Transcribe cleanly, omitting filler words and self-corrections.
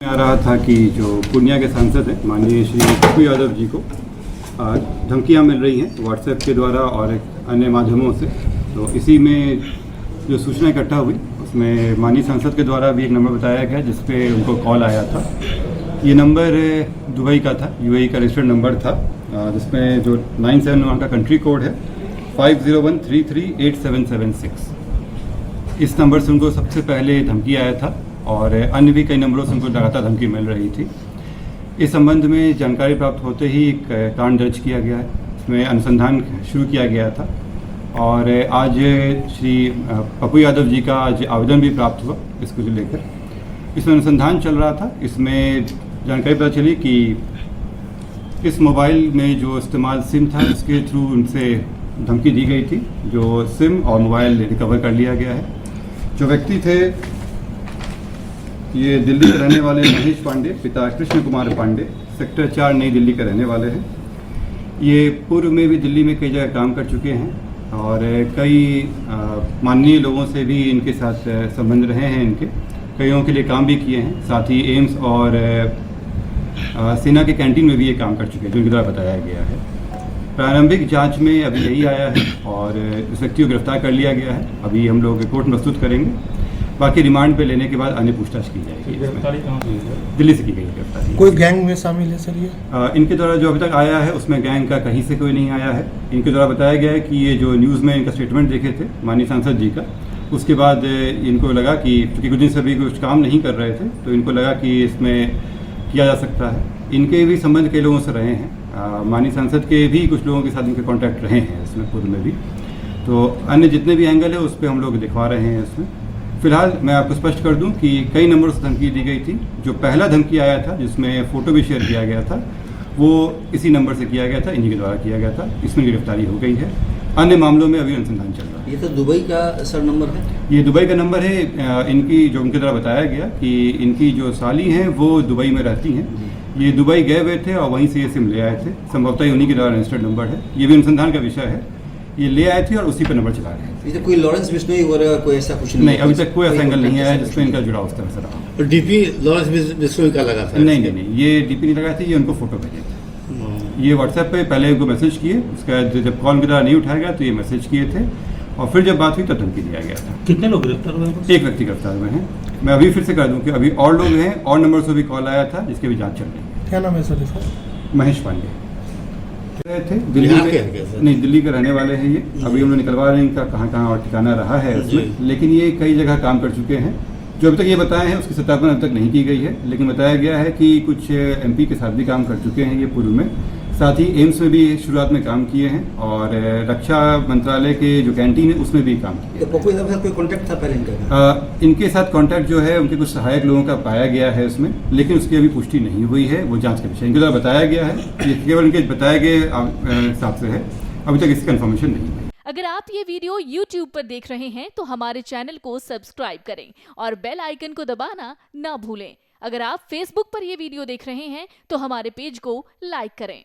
आ रहा था कि जो पूर्णिया के सांसद हैं माननीय श्री पप्पू यादव जी को धमकियां मिल रही हैं व्हाट्सएप के द्वारा और एक अन्य माध्यमों से। तो इसी में जो सूचना इकट्ठा हुई उसमें माननीय सांसद के द्वारा भी एक नंबर बताया गया जिस पे उनको कॉल आया था। ये नंबर दुबई का था, यूएई का रजिस्टर्ड नंबर था, जिसमें जो 971 का कंट्री कोड है 5013387776। इस नंबर से उनको सबसे पहले धमकी आया था और अन्य भी कई नंबरों से उनको लगातार धमकी मिल रही थी। इस संबंध में जानकारी प्राप्त होते ही एक कांड दर्ज किया गया है, इसमें अनुसंधान शुरू किया गया था और आज श्री पप्पू यादव जी का आज आवेदन भी प्राप्त हुआ इसको लेकर। इसमें अनुसंधान चल रहा था। इसमें जानकारी पता चली कि इस मोबाइल में जो इस्तेमाल सिम था इसके थ्रू उनसे धमकी दी गई थी। जो सिम और मोबाइल रिकवर कर लिया गया है। जो व्यक्ति थे ये दिल्ली के रहने वाले महेश पांडे, पिता कृष्ण कुमार पांडे, सेक्टर 4 नई दिल्ली के रहने वाले हैं। ये पूर्व में भी दिल्ली में कई जगह काम कर चुके हैं और कई माननीय लोगों से भी इनके साथ संबंध रहे हैं। इनके कईयों के लिए काम भी किए हैं। साथ ही एम्स और सेना के कैंटीन में भी ये काम कर चुके हैं, जो इनके द्वारा बताया गया है। प्रारंभिक जांच में अभी यही आया है और इस व्यक्ति को गिरफ्तार कर लिया गया है। अभी हम लोग कोर्ट में प्रस्तुत करेंगे। बाकी रिमांड पे लेने के बाद अन्य पूछताछ की जाएगी। गिरफ्तारी कहाँ से? दिल्ली से की गई गिरफ्तारी। कोई गैंग में शामिल है सर ये? इनके द्वारा जो अभी तक आया है उसमें गैंग का कहीं से कोई नहीं आया है। इनके द्वारा बताया गया है कि ये जो न्यूज़ में इनका स्टेटमेंट देखे थे माननीय सांसद जी का, उसके बाद इनको लगा कि चूँकि कुछ दिन से अभी कुछ काम नहीं कर रहे थे तो इनको लगा कि इसमें किया जा सकता है। इनके भी संबंध कई लोगों से रहे हैं। माननीय सांसद के भी कुछ लोगों के साथ इनके कॉन्टैक्ट रहे हैं इसमें पूर्व में भी। तो अन्य जितने भी एंगल है उस पर हम लोग दिखवा रहे हैं इसमें। फिलहाल मैं आपको स्पष्ट कर दूं कि कई नंबरों से धमकी दी गई थी। जो पहला धमकी आया था जिसमें फ़ोटो भी शेयर किया गया था वो इसी नंबर से किया गया था, इन्हीं के द्वारा किया गया था। इसमें गिरफ्तारी हो गई है। अन्य मामलों में अभी अनुसंधान चल रहा है। ये तो दुबई का सर नंबर है? ये दुबई का नंबर है। इनकी जो उनके द्वारा बताया गया कि इनकी जो साली हैं वो दुबई में रहती हैं। ये दुबई गए हुए थे और वहीं से ये सिम ले आए थे। संभवतः ही उन्हीं के द्वारा रजिस्टर्ड नंबर है। ये भी अनुसंधान का विषय है। ये ले आए थे और उसी पर नंबर चला रहे थे। तो कोई लॉरेंस बिश्नोई वगैरह कोई ऐसा कुछ नहीं, अभी तक कोई ऐसा एंगल नहीं आया जिसमें इनका जुड़ाव उस तरह से रहा। और डीपी लॉरेंस बिश्नोई का लगा था? नहीं, ये डीपी नहीं लगाए थे। ये उनको फोटो भेजे थे। ये व्हाट्सएप पे पहले उनको मैसेज किए, उसके बाद जब कॉल उनके द्वारा नहीं उठाया गया तो ये मैसेज किए थे और फिर जब बात हुई तब धमकी दिया गया था। कितने लोग गिरफ्तार हुए? एक व्यक्ति गिरफ्तार हुए हैं। मैं अभी फिर से कह दूं कि अभी और लोग हैं और नंबर से भी कॉल आया था जिसकी भी जाँच चल रही है। क्या नाम है सर इसका? महेश पांडे थे, दिल्ली के नहीं, दिल्ली के रहने वाले हैं ये। अभी उन्होंने निकलवा रहे हैं इनका कहाँ और ठिकाना रहा है उसमें, लेकिन ये कई जगह काम कर चुके हैं। जो अभी तक ये बताए हैं उसकी सत्यापन अभी तक नहीं की गई है, लेकिन बताया गया है कि कुछ एमपी के साथ भी काम कर चुके हैं ये पूर्व में। साथ ही एम्स में भी शुरुआत में काम किए हैं और रक्षा मंत्रालय के जो कैंटीन है उसमें भी काम किया। तो पप्पू यादव के साथ कोई कॉन्टैक्ट था पहले इनका? इनके साथ कॉन्टैक्ट जो है उनके कुछ सहायक लोगों का पाया गया है उसमें, लेकिन उसकी अभी पुष्टि नहीं हुई है। वो जांच का विषय इनके द्वारा बताया गया है। ये केवल इनके बताए गए हिसाब से है, अभी तक इसकी कंफर्मेशन नहीं है। अगर आप ये वीडियो YouTube पर देख रहे हैं तो हमारे चैनल को सब्सक्राइब करें और बेल आइकन को दबाना ना भूलें। अगर आप Facebook पर ये वीडियो देख रहे हैं तो हमारे पेज को लाइक करें।